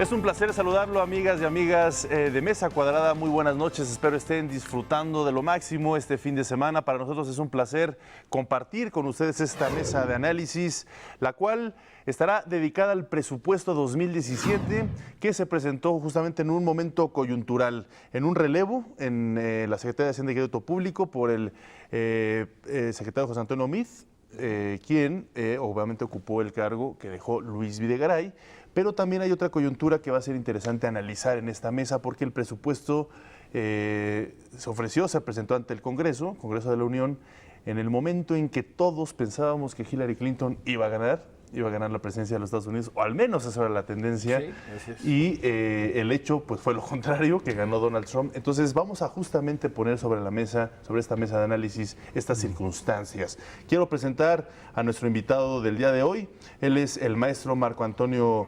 Es un placer saludarlo, amigas y amigas de Mesa Cuadrada. Muy buenas noches, espero estén disfrutando de lo máximo este fin de semana. Para nosotros es un placer compartir con ustedes esta mesa de análisis, la cual estará dedicada al presupuesto 2017, que se presentó justamente en un momento coyuntural, en un relevo en la Secretaría de Hacienda y Crédito Público por el secretario José Antonio Meade, quien obviamente ocupó el cargo que dejó Luis Videgaray. Pero también hay otra coyuntura que va a ser interesante analizar en esta mesa, porque el presupuesto se presentó ante el Congreso de la Unión, en el momento en que todos pensábamos que Hillary Clinton iba a ganar la presidencia de los Estados Unidos, o al menos esa era la tendencia, sí, así es. Y el hecho pues fue lo contrario, que ganó Donald Trump. Entonces vamos a justamente poner sobre la mesa, sobre esta mesa de análisis, estas circunstancias. Quiero presentar a nuestro invitado del día de hoy. Él es el maestro Marco Antonio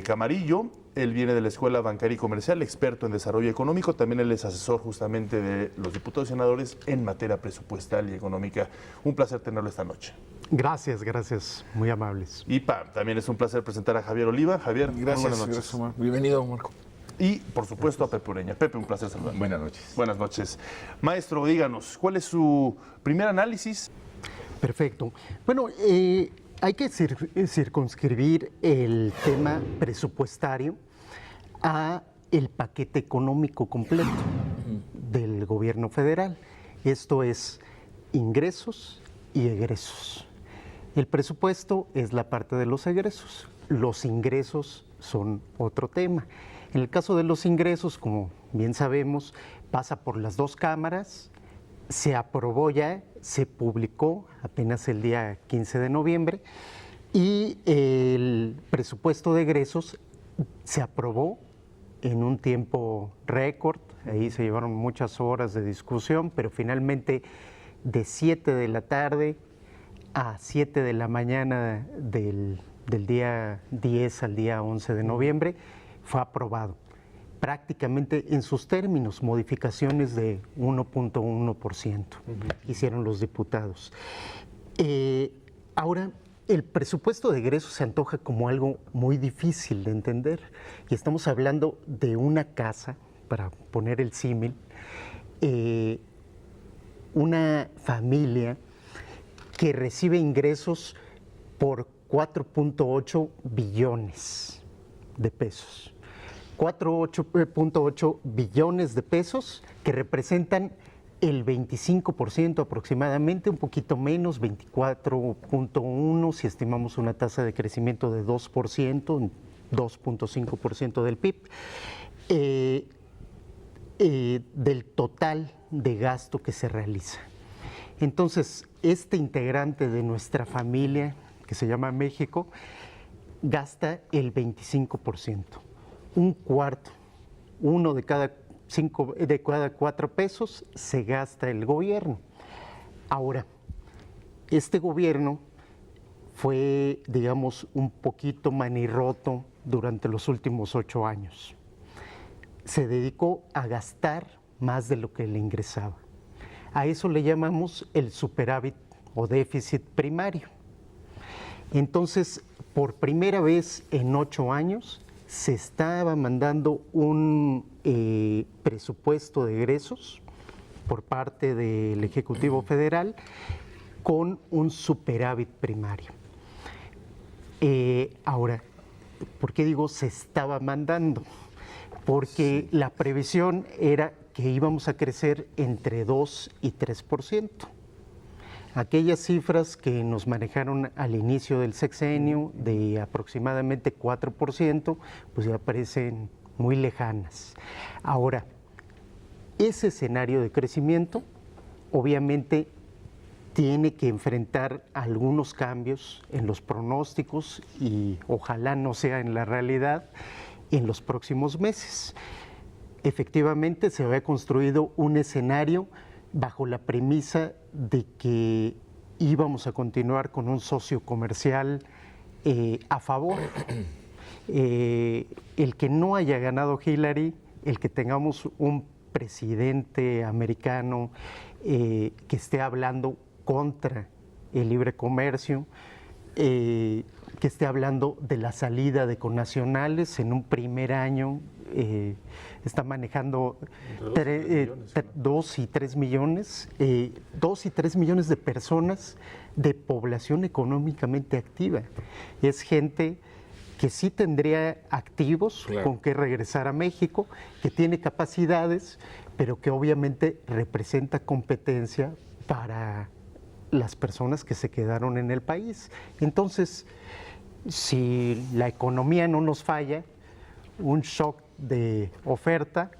Camarillo. Él viene de la Escuela Bancaria y Comercial, experto en desarrollo económico. También él es asesor justamente de los diputados y senadores en materia presupuestal y económica. Un placer tenerlo esta noche. Gracias, muy amables. Y también es un placer presentar a Javier Oliva. Javier, gracias, buenas noches. Gracias, Omar. Bienvenido, Marco. Y, por supuesto, a Pepe Ureña. Pepe, un placer saludar. Buenas noches. Buenas noches. Maestro, díganos, ¿cuál es su primer análisis? Perfecto. Bueno, hay que circunscribir el tema presupuestario a el paquete económico completo del gobierno federal. Esto es ingresos y egresos. El presupuesto es la parte de los egresos. Los ingresos son otro tema. En el caso de los ingresos, como bien sabemos, pasa por las dos cámaras, se aprobó ya, se publicó apenas el día 15 de noviembre y el presupuesto de egresos se aprobó en un tiempo récord. Ahí se llevaron muchas horas de discusión, pero finalmente de 7 de la tarde a 7 de la mañana del día 10 al día 11 de noviembre fue aprobado. Prácticamente en sus términos, modificaciones de 1.1% hicieron los diputados. Ahora, el presupuesto de egresos se antoja como algo muy difícil de entender. Y estamos hablando de una casa, para poner el símil, una familia que recibe ingresos por 4.8 billones de pesos. 4.8 billones de pesos que representan el 25% aproximadamente, un poquito menos, 24.1% si estimamos una tasa de crecimiento de 2%, 2.5% del PIB, del total de gasto que se realiza. Entonces, este integrante de nuestra familia, que se llama México, gasta el 25%. Un cuarto, uno de cada 4 pesos se gasta el gobierno. Ahora, este gobierno fue, digamos, un poquito manirroto durante los últimos 8 años. Se dedicó a gastar más de lo que le ingresaba. A eso le llamamos el superávit o déficit primario. Entonces, por primera vez en 8 años, se estaba mandando un presupuesto de egresos por parte del Ejecutivo Federal con un superávit primario. Ahora, ¿por qué digo se estaba mandando? Porque la previsión era que íbamos a crecer entre 2 y 3%. Aquellas cifras que nos manejaron al inicio del sexenio de aproximadamente 4%, pues ya parecen muy lejanas. Ahora, ese escenario de crecimiento obviamente tiene que enfrentar algunos cambios en los pronósticos y ojalá no sea en la realidad en los próximos meses. Efectivamente, se había construido un escenario bajo la premisa de que íbamos a continuar con un socio comercial a favor. El que no haya ganado Hillary, el que tengamos un presidente americano que esté hablando contra el libre comercio, que esté hablando de la salida de connacionales en un primer año. Está manejando 2 y 3 millones, 2 y 3 millones de personas de población económicamente activa. Es gente que sí tendría activos con que regresar a México, que tiene capacidades, pero que obviamente representa competencia para las personas que se quedaron en el país. Entonces, si la economía no nos falla, un shock de oferta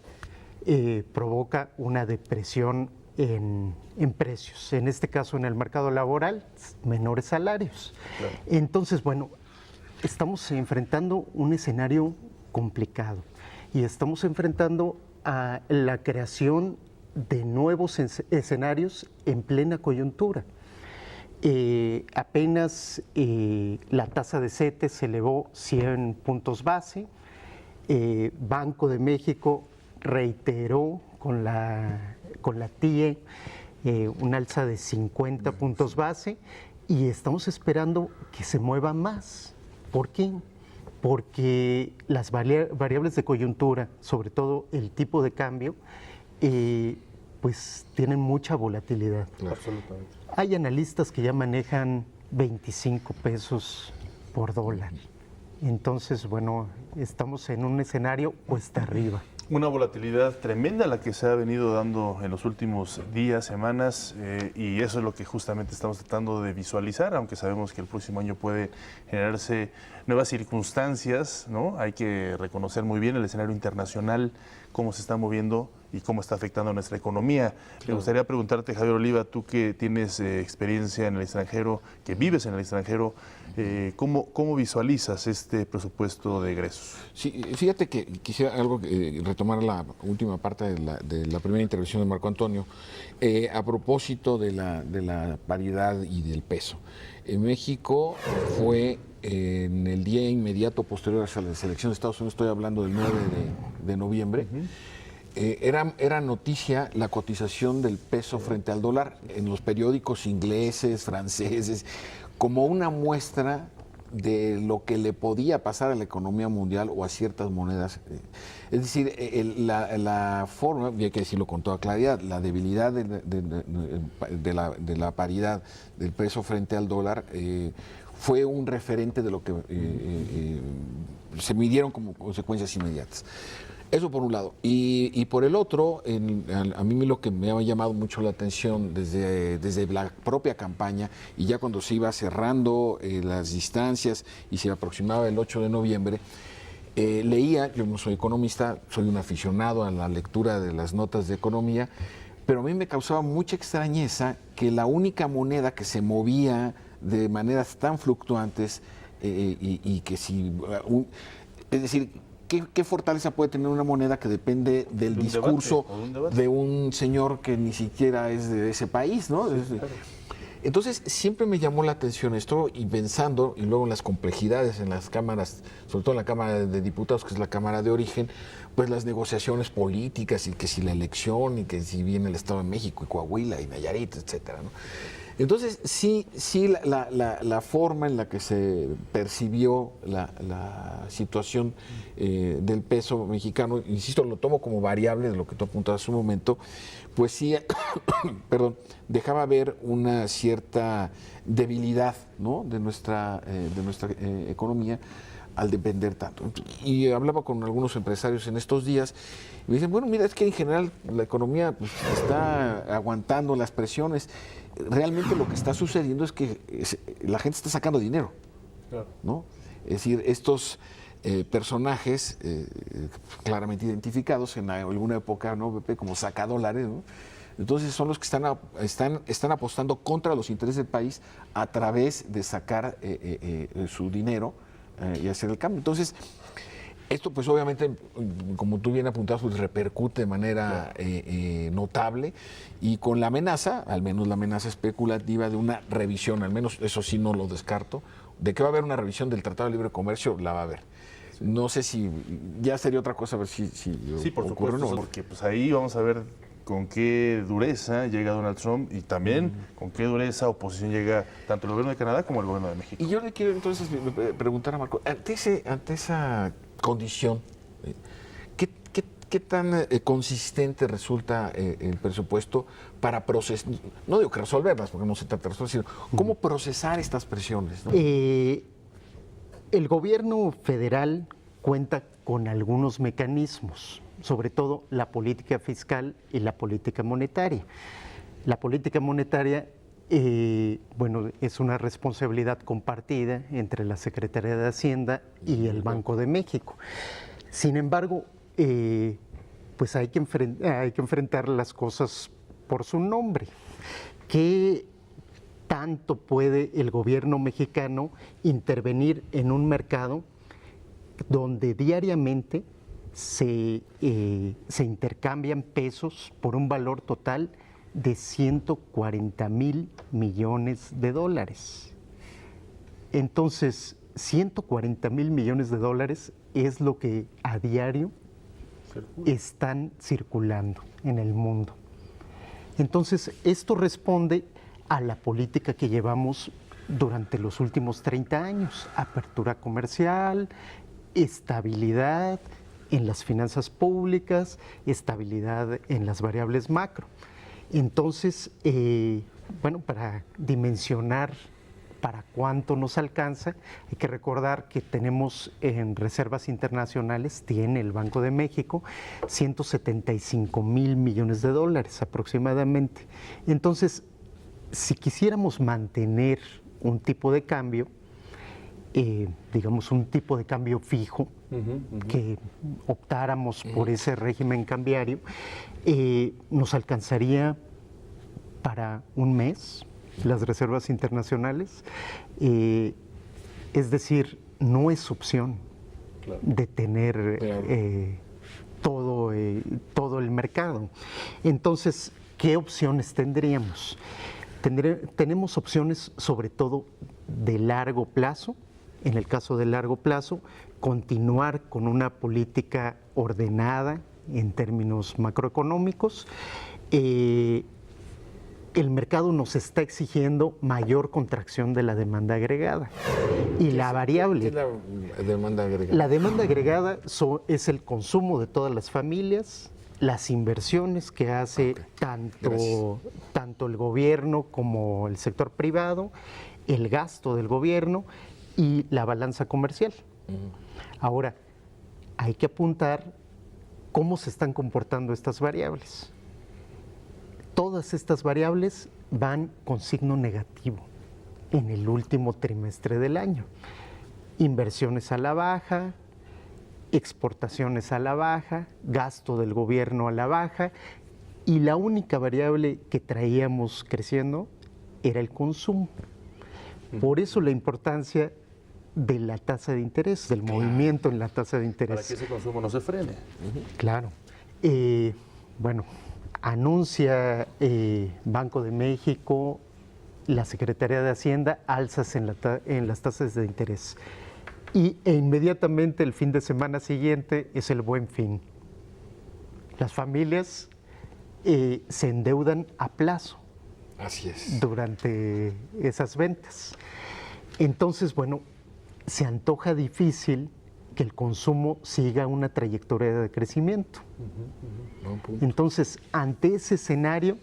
provoca una depresión en precios, en este caso en el mercado laboral, menores salarios. Claro. Entonces, bueno, estamos enfrentando un escenario complicado y estamos enfrentando a la creación de nuevos escenarios en plena coyuntura. Apenas la tasa de CETES se elevó 100 puntos base. Banco de México reiteró con la TIE un alza de 50 puntos base y estamos esperando que se mueva más. ¿Por qué? Porque las variables de coyuntura, sobre todo el tipo de cambio, pues tienen mucha volatilidad. Absolutamente. Hay analistas que ya manejan 25 pesos por dólar. Entonces, bueno, estamos en un escenario cuesta arriba. Una volatilidad tremenda la que se ha venido dando en los últimos días, semanas, y eso es lo que justamente estamos tratando de visualizar, aunque sabemos que el próximo año puede generarse nuevas circunstancias, ¿no? Hay que reconocer muy bien el escenario internacional, cómo se está moviendo y cómo está afectando a nuestra economía. Claro. Me gustaría preguntarte, Javier Oliva, tú que tienes experiencia en el extranjero, que vives en el extranjero, ¿cómo visualizas este presupuesto de egresos? Sí, fíjate que quisiera retomar la última parte de la primera intervención de Marco Antonio, a propósito de la paridad y del peso. En México fue en el día inmediato posterior a la elección de Estados Unidos, estoy hablando del 9 de noviembre, era noticia la cotización del peso frente al dólar en los periódicos ingleses, franceses, como una muestra de lo que le podía pasar a la economía mundial o a ciertas monedas. Es decir, la forma, y hay que decirlo con toda claridad, la debilidad de la paridad del peso frente al dólar fue un referente de lo que se midieron como consecuencias inmediatas. Eso por un lado. Y por el otro, a mí lo que me ha llamado mucho la atención desde la propia campaña y ya cuando se iba cerrando las distancias y se aproximaba el 8 de noviembre, leía, yo no soy economista, soy un aficionado a la lectura de las notas de economía, pero a mí me causaba mucha extrañeza que la única moneda que se movía de maneras tan fluctuantes y que si... es decir, ¿qué fortaleza puede tener una moneda que depende del discurso de un señor que ni siquiera es de ese país, ¿no? Sí, claro. Entonces, siempre me llamó la atención esto y pensando, y luego en las complejidades en las cámaras, sobre todo en la Cámara de Diputados, que es la Cámara de Origen, pues las negociaciones políticas y que si la elección y que si viene el Estado de México y Coahuila y Nayarit, etcétera, ¿no? Entonces, sí la forma en la que se percibió la situación del peso mexicano, insisto, lo tomo como variable de lo que tú apuntabas hace un momento, pues sí, perdón, dejaba ver una cierta debilidad, ¿no?, de nuestra economía al depender tanto. Y hablaba con algunos empresarios en estos días y me dicen, bueno, mira, es que en general la economía pues, está aguantando las presiones. Realmente lo que está sucediendo es que la gente está sacando dinero, ¿no? Es decir, estos personajes claramente identificados en alguna época, ¿no, Pepe?, como sacadólares, ¿no? Entonces son los que están apostando contra los intereses del país a través de sacar su dinero y hacer el cambio. Entonces, esto pues obviamente, como tú bien apuntabas, pues repercute de manera notable y con la amenaza, al menos la amenaza especulativa de una revisión, al menos eso sí no lo descarto, de que va a haber una revisión del Tratado de Libre Comercio, la va a haber. No sé si ya sería otra cosa a ver si sí, por ocurre supuesto, o no. Porque pues ahí vamos a ver con qué dureza llega Donald Trump y también con qué dureza oposición llega tanto el gobierno de Canadá como el gobierno de México. Y yo le quiero entonces preguntar a Marco, ante esa condición, ¿qué tan consistente resulta el presupuesto para procesar, no digo que resolverlas, porque no se trata de resolver, sino cómo procesar estas presiones, ¿no? El gobierno federal cuenta con algunos mecanismos, sobre todo la política fiscal y la política monetaria. La política monetaria, es una responsabilidad compartida entre la Secretaría de Hacienda y el Banco de México. Sin embargo, pues hay que enfrentar las cosas por su nombre. ¿Qué tanto puede el gobierno mexicano intervenir en un mercado donde diariamente se intercambian pesos por un valor total de 140,000 millones de dólares? Entonces, 140,000 millones de dólares es lo que a diario están circulando en el mundo. Entonces, esto responde a la política que llevamos durante los últimos 30 años, apertura comercial, estabilidad en las finanzas públicas, estabilidad en las variables macro. Entonces, para dimensionar para cuánto nos alcanza, hay que recordar que tenemos en reservas internacionales, tiene el Banco de México, 175,000 millones de dólares aproximadamente. Entonces, si quisiéramos mantener un tipo de cambio, digamos un tipo de cambio fijo, que optáramos por ese régimen cambiario, nos alcanzaría para un mes las reservas internacionales, es decir, no es opción de tener todo el mercado. Entonces, ¿qué opciones tendríamos? Tenemos opciones sobre todo de largo plazo. En el caso de largo plazo, continuar con una política ordenada en términos macroeconómicos. El mercado nos está exigiendo mayor contracción de la demanda agregada. Y la variable... ¿Qué es la demanda agregada? La demanda agregada es el consumo de todas las familias, las inversiones que hace tanto el gobierno como el sector privado, el gasto del gobierno y la balanza comercial. Ahora, hay que apuntar cómo se están comportando estas variables. Todas estas variables van con signo negativo en el último trimestre del año. Inversiones a la baja, exportaciones a la baja, gasto del gobierno a la baja, y la única variable que traíamos creciendo era el consumo. Por eso la importancia de la tasa de interés, del movimiento en la tasa de interés. Para que ese consumo no se frene. Claro. Anuncia Banco de México, la Secretaría de Hacienda, alzas en las tasas de interés. E inmediatamente el fin de semana siguiente es el Buen Fin. Las familias se endeudan a plazo. Así es. Durante esas ventas. Entonces, se antoja difícil que el consumo siga una trayectoria de crecimiento. Entonces, ante ese escenario,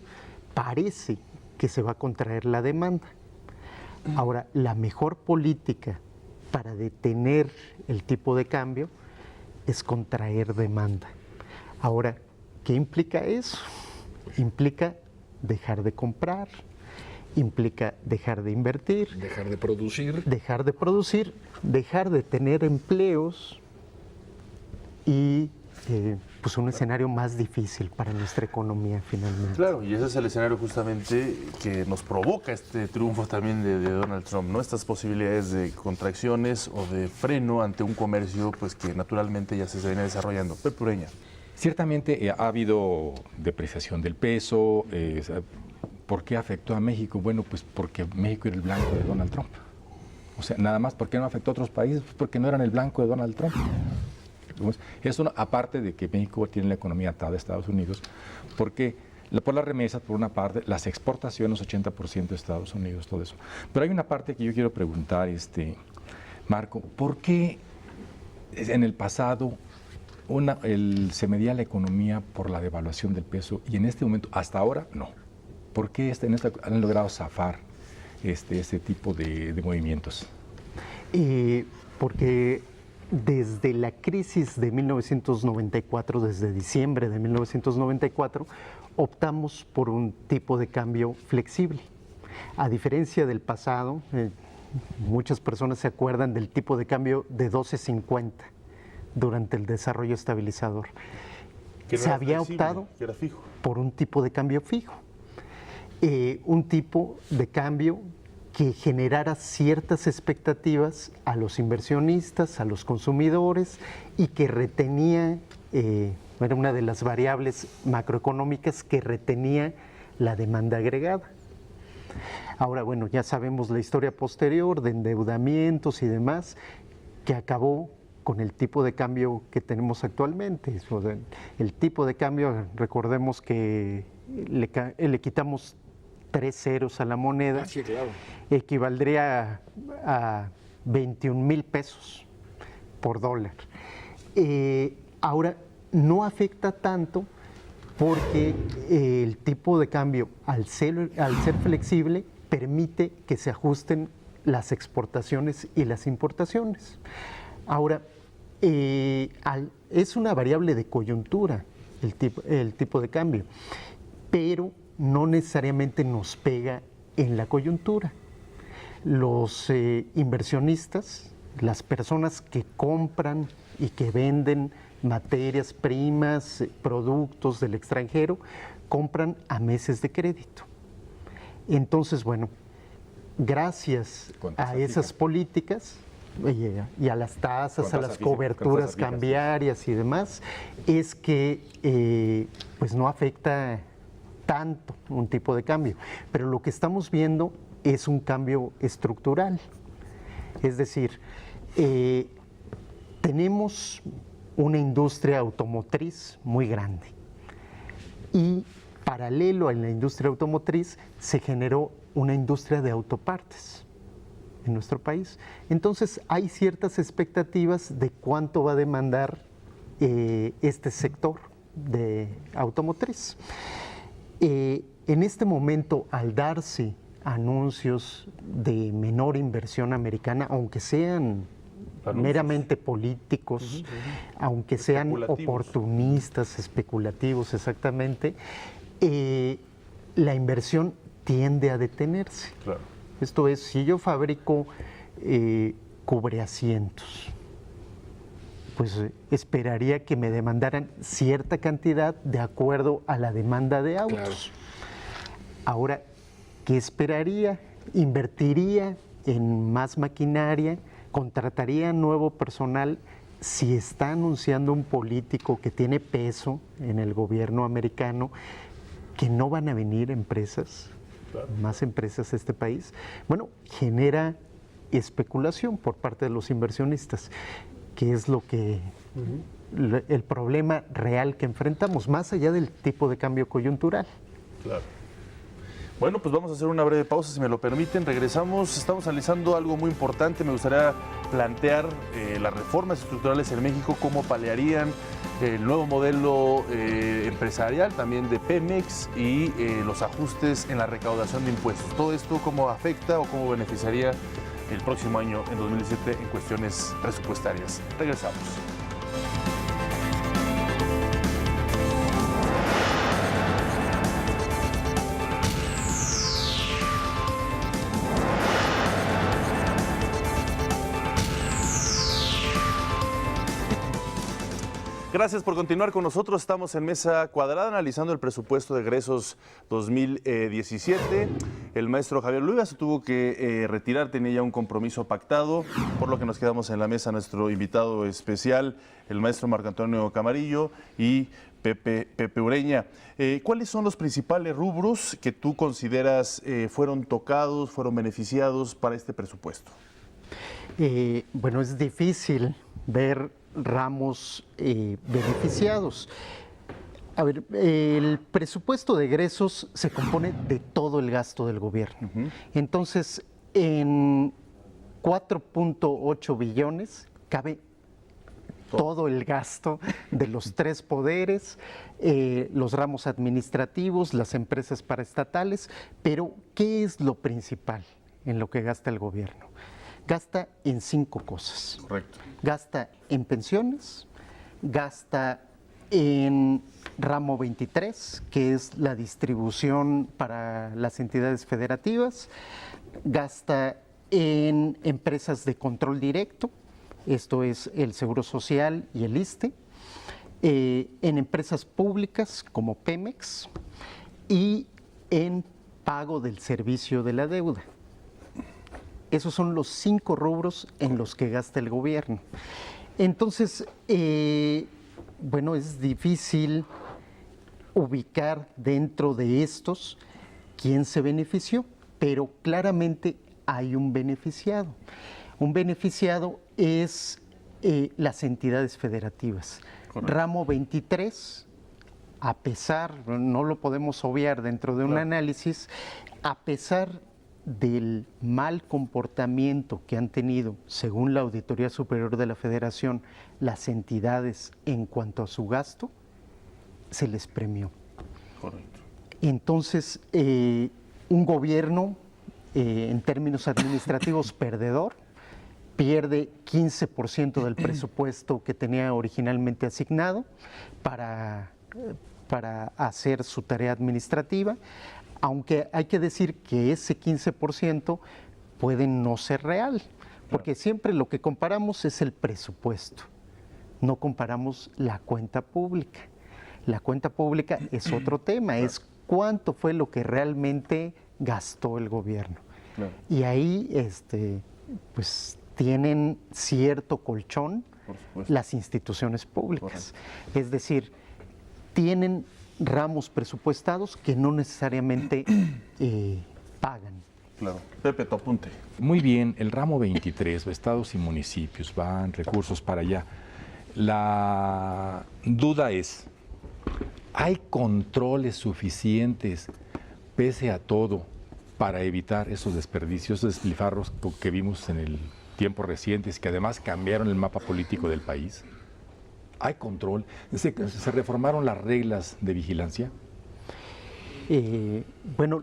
parece que se va a contraer la demanda. Ahora, la mejor política para detener el tipo de cambio es contraer demanda. Ahora, ¿qué implica eso? Implica dejar de comprar, implica dejar de invertir, dejar de producir, dejar de tener empleos y un escenario más difícil para nuestra economía finalmente. Claro, y ese es el escenario justamente que nos provoca este triunfo también de Donald Trump, ¿no? Estas posibilidades de contracciones o de freno ante un comercio pues que naturalmente ya se viene desarrollando. Pepe Ureña. Ciertamente ha habido depreciación del peso. ¿Por qué afectó a México? Bueno, pues porque México era el blanco de Donald Trump. O sea, nada más, ¿por qué no afectó a otros países? Pues porque no eran el blanco de Donald Trump. Eso, aparte de que México tiene la economía atada a Estados Unidos, porque Por las remesas, por una parte, las exportaciones, 80% de Estados Unidos, todo eso. Pero hay una parte que yo quiero preguntar, Marco, ¿por qué en el pasado se medía la economía por la devaluación del peso y en este momento, hasta ahora, no? ¿Por qué han logrado zafar este tipo de movimientos? Porque desde la crisis de 1994, desde diciembre de 1994, optamos por un tipo de cambio flexible. A diferencia del pasado, muchas personas se acuerdan del tipo de cambio de 12.50 durante el desarrollo estabilizador. Se había optado por un tipo de cambio fijo, un tipo de cambio que generara ciertas expectativas a los inversionistas, a los consumidores y que retenía, era una de las variables macroeconómicas que retenía la demanda agregada. Ahora, bueno, ya sabemos la historia posterior de endeudamientos y demás, que acabó con el tipo de cambio que tenemos actualmente. El tipo de cambio, recordemos que le quitamos 3 ceros a la moneda, sí, claro, equivaldría a 21,000 pesos por dólar. Ahora, no afecta tanto porque el tipo de cambio, al ser flexible, permite que se ajusten las exportaciones y las importaciones. Ahora, es una variable de coyuntura el tipo de cambio, pero no necesariamente nos pega en la coyuntura. Los inversionistas, las personas que compran y que venden materias primas, productos del extranjero, compran a meses de crédito. Entonces, bueno, gracias a esas políticas y a las tasas, a las coberturas cambiarias y demás, es que pues no afecta tanto un tipo de cambio. Pero lo que estamos viendo es un cambio estructural. Es decir, tenemos una industria automotriz muy grande y paralelo a la industria automotriz se generó una industria de autopartes en nuestro país. Entonces hay ciertas expectativas de cuánto va a demandar este sector de automotriz. En este momento, al darse anuncios de menor inversión americana, aunque sean meramente políticos, aunque sean oportunistas, especulativos, exactamente, la inversión tiende a detenerse. Claro. Esto es, si yo fabrico cubreasientos, pues esperaría que me demandaran cierta cantidad de acuerdo a la demanda de autos. Claro. Ahora, ¿qué esperaría? Invertiría en más maquinaria, contrataría nuevo personal si está anunciando un político que tiene peso en el gobierno americano, que no van a venir empresas, claro, más empresas a este país. Bueno, genera especulación por parte de los inversionistas, que es lo que el problema real que enfrentamos, más allá del tipo de cambio coyuntural. Claro. Bueno, pues vamos a hacer una breve pausa, si me lo permiten. Regresamos, estamos analizando algo muy importante. Me gustaría plantear las reformas estructurales en México, cómo paliarían el nuevo modelo empresarial también de Pemex y los ajustes en la recaudación de impuestos. Todo esto, cómo afecta o cómo beneficiaría el próximo año, en 2017, en cuestiones presupuestarias. Regresamos. Gracias por continuar con nosotros. Estamos en Mesa Cuadrada analizando el presupuesto de egresos 2017. El maestro Javier Luiva se tuvo que retirar, tenía ya un compromiso pactado, por lo que nos quedamos en la mesa nuestro invitado especial, el maestro Marco Antonio Camarillo y Pepe Ureña. ¿Cuáles son los principales rubros que tú consideras fueron tocados, fueron beneficiados para este presupuesto? Bueno, es difícil ver ramos beneficiados. A ver, el presupuesto de egresos se compone de todo el gasto del gobierno. Entonces, en 4.8 billones cabe todo el gasto de los tres poderes, los ramos administrativos, las empresas paraestatales, pero ¿qué es lo principal en lo que gasta el gobierno? Gasta en 5 cosas. Correcto. Gasta en pensiones, gasta en ramo 23, que es la distribución para las entidades federativas, gasta en empresas de control directo, esto es el Seguro Social y el ISSSTE, en empresas públicas como Pemex y en pago del servicio de la deuda. Esos son los 5 rubros en los que gasta el gobierno. Entonces, bueno, es difícil ubicar dentro de estos quién se benefició, pero claramente hay un beneficiado. Un beneficiado es las entidades federativas. Correcto. Ramo 23, a pesar, no lo podemos obviar dentro de un análisis, a pesar del mal comportamiento que han tenido, según la Auditoría Superior de la Federación, las entidades en cuanto a su gasto, se les premió. Correcto. Entonces, un gobierno, en términos administrativos, perdedor, pierde 15% del presupuesto que tenía originalmente asignado para hacer su tarea administrativa, aunque hay que decir que ese 15% puede no ser real, porque siempre lo que comparamos es el presupuesto, no comparamos la cuenta pública. La cuenta pública es otro tema, es cuánto fue lo que realmente gastó el gobierno. Claro. Y ahí pues tienen cierto colchón las instituciones públicas. Correcto. Es decir, tienen ramos presupuestados que no necesariamente pagan. Claro. Pepe, tu apunte. Muy bien, el ramo 23, estados y municipios, van recursos para allá. La duda es, ¿hay controles suficientes, pese a todo, para evitar esos desperdicios, esos despilfarros que vimos en el tiempo reciente y que además cambiaron el mapa político del país? ¿Hay control? ¿Se reformaron las reglas de vigilancia? Bueno,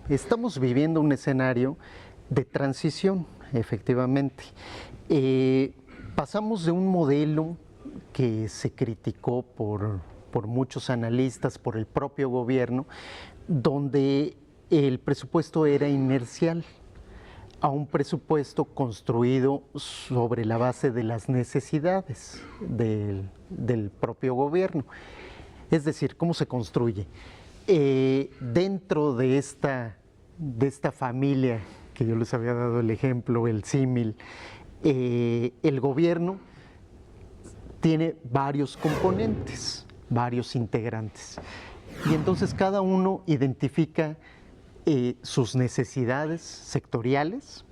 estamos viviendo un escenario de transición, efectivamente. Pasamos de un modelo que se criticó por muchos analistas, por el propio gobierno, donde el presupuesto era inercial, a un presupuesto construido sobre la base de las necesidades del propio gobierno. Es decir, ¿cómo se construye? Dentro de esta familia, que yo les había dado el ejemplo, el símil, el gobierno tiene varios componentes, varios integrantes. Y entonces cada uno identifica sus necesidades sectoriales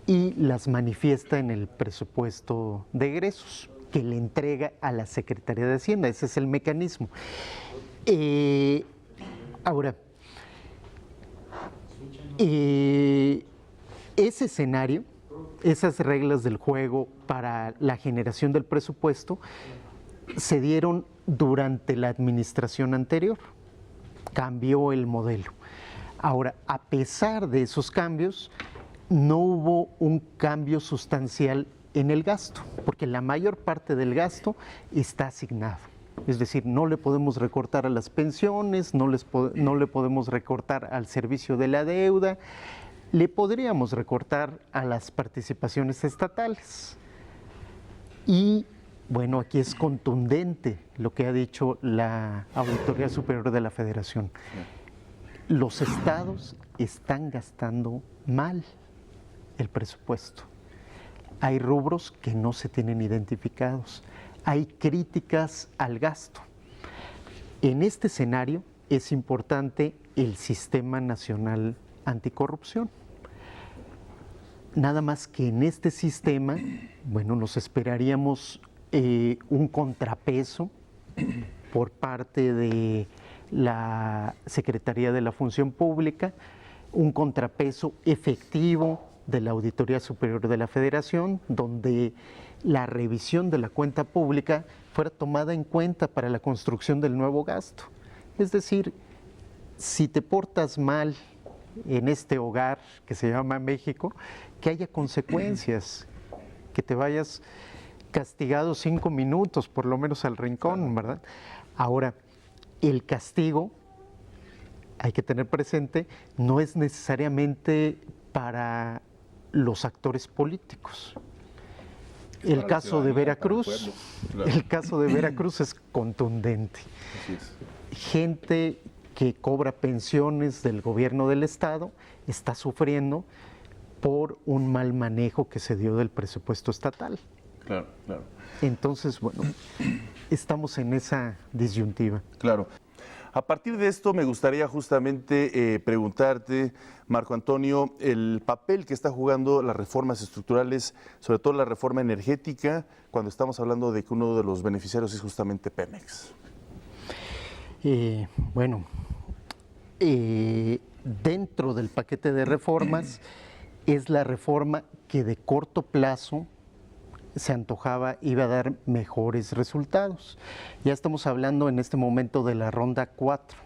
y las manifiesta en el presupuesto de egresos que le entrega a la Secretaría de Hacienda. Ese es el mecanismo. Ahora, ese escenario, esas reglas del juego para la generación del presupuesto se dieron durante la administración anterior. Cambió el modelo. Ahora, a pesar de esos cambios, no hubo un cambio sustancial en el gasto, porque la mayor parte del gasto está asignado. Es decir, no le podemos recortar a las pensiones, no le podemos recortar al servicio de la deuda, le podríamos recortar a las participaciones estatales. Y bueno, aquí es contundente lo que ha dicho la Auditoría Superior de la Federación. Los estados están gastando mal el presupuesto. Hay rubros que no se tienen identificados. Hay críticas al gasto. En este escenario es importante el Sistema Nacional Anticorrupción. Nada más que en este sistema, bueno, nos esperaríamos un contrapeso por parte de la Secretaría de la Función Pública, un contrapeso efectivo de la Auditoría Superior de la Federación, donde la revisión de la cuenta pública fuera tomada en cuenta para la construcción del nuevo gasto. Es decir, si te portas mal en este hogar que se llama México, que haya consecuencias, que te vayas castigado 5 minutos, por lo menos al rincón, ¿verdad? Ahora, el castigo, hay que tener presente, no es necesariamente para los actores políticos. El caso de Veracruz, el caso de Veracruz es contundente. Gente que cobra pensiones del gobierno del estado está sufriendo por un mal manejo que se dio del presupuesto estatal. Claro, claro. Entonces, bueno, estamos en esa disyuntiva. Claro. A partir de esto me gustaría justamente preguntarte, Marco Antonio, el papel que está jugando las reformas estructurales, sobre todo la reforma energética, cuando estamos hablando de que uno de los beneficiarios es justamente Pemex. Dentro del paquete de reformas es la reforma que de corto plazo se antojaba iba a dar mejores resultados. Ya estamos hablando en este momento de la ronda 4.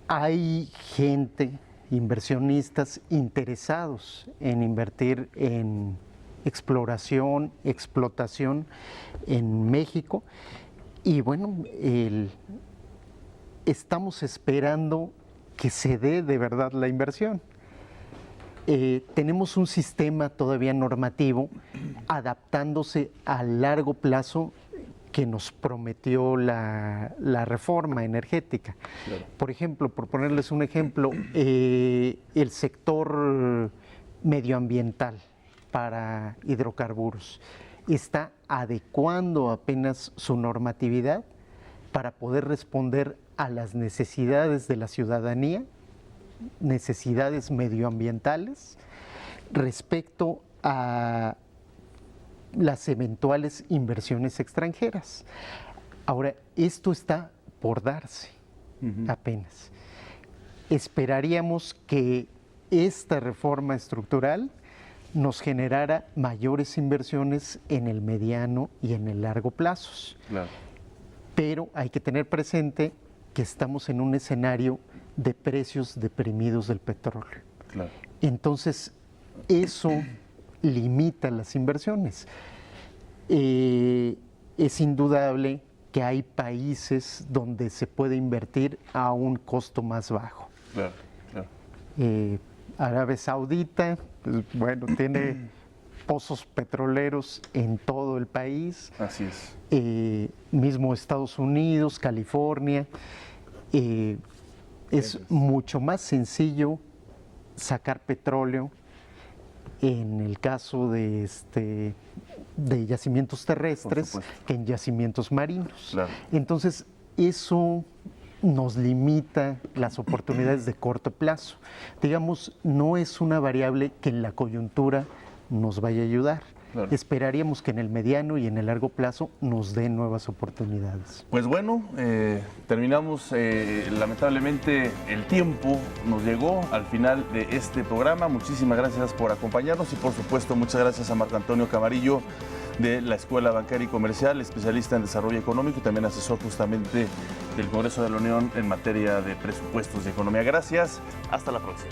Hay gente, inversionistas interesados en invertir en exploración, explotación en México y bueno, estamos esperando que se dé de verdad la inversión. Tenemos un sistema todavía normativo adaptándose a largo plazo que nos prometió la reforma energética. Claro. Por ejemplo, por ponerles un ejemplo, el sector medioambiental para hidrocarburos está adecuando apenas su normatividad para poder responder a las necesidades de la ciudadanía, necesidades medioambientales respecto a las eventuales inversiones extranjeras. Ahora, esto está por darse apenas. Esperaríamos que esta reforma estructural nos generara mayores inversiones en el mediano y en el largo plazos. Claro. Pero hay que tener presente que estamos en un escenario de precios deprimidos del petróleo. Claro. Entonces, eso limita las inversiones. Es indudable que hay países donde se puede invertir a un costo más bajo. Claro, claro. Arabia Saudita, pues, bueno, tiene pozos petroleros en todo el país. Así es. Mismo Estados Unidos, California. Es mucho más sencillo sacar petróleo en el caso de yacimientos terrestres que en yacimientos marinos. Claro. Entonces, eso nos limita las oportunidades de corto plazo. Digamos, no es una variable que en la coyuntura nos vaya a ayudar. Claro. Esperaríamos que en el mediano y en el largo plazo nos den nuevas oportunidades. Pues bueno, terminamos. Lamentablemente el tiempo nos llegó al final de este programa. Muchísimas gracias por acompañarnos y por supuesto muchas gracias a Marco Antonio Camarillo de la Escuela Bancaria y Comercial, especialista en desarrollo económico y también asesor justamente del Congreso de la Unión en materia de presupuestos y economía. Gracias, hasta la próxima.